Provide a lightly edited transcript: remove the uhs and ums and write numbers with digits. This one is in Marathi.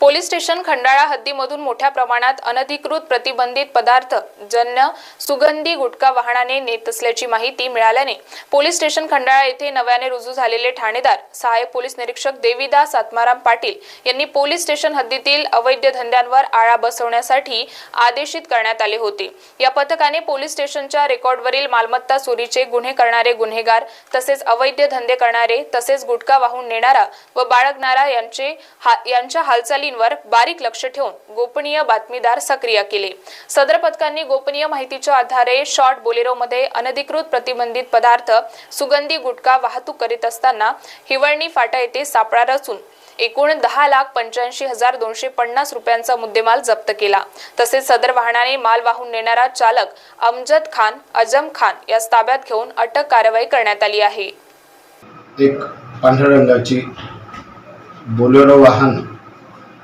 पोलीस स्टेशन खंडाळा हद्दीमधून मोठ्या प्रमाणात अनधिकृत प्रतिबंधित पदार्थ जन्य सुगंधी गुटखा वाहनाने नेत असल्याची माहिती मिळाल्याने पोलीस स्टेशन खंडाळा येथे नव्याने रुजू झालेले ठाणेदार सहाय्यक पोलीस निरीक्षक देवीदास आत्माराम पाटील यांनी पोलीस स्टेशन हद्दीतील अवैध धंद्यांवर आळा बसवण्यासाठी आदेशित करण्यात आले होते। या पथकाने पोलीस स्टेशनच्या रेकॉर्डवरील मालमत्ता चोरीचे गुन्हे करणारे गुन्हेगार तसेच अवैध धंदे करणारे तसेच गुटखा वाहून नेणारा व बाळगणारा यांच्या हालचालींवर बारीक लक्ष ठेवून गोपनीय बातमीदार सक्रिय केले। सदर पथकांनी गोपनीय माहितीच्या आधारे शॉर्ट बोलेरोमध्ये अनधिकृत प्रतिबंधित पदार्थ सुगंधी गुटखा वाहतूक करीत असताना हिवळणी फाटा येथे सापळा रचून एकूण 10,85,250 रुपयांचा मुद्देमाल जप्त केला। तसेच सदर वाहनाने माल वाहून नेणारा चालक अमजद खान अजम खान यास ताब्यात घेऊन अटक कारवाई करण्यात आली आहे। एक पांढऱ्या रंगाची बोलेरो वाहन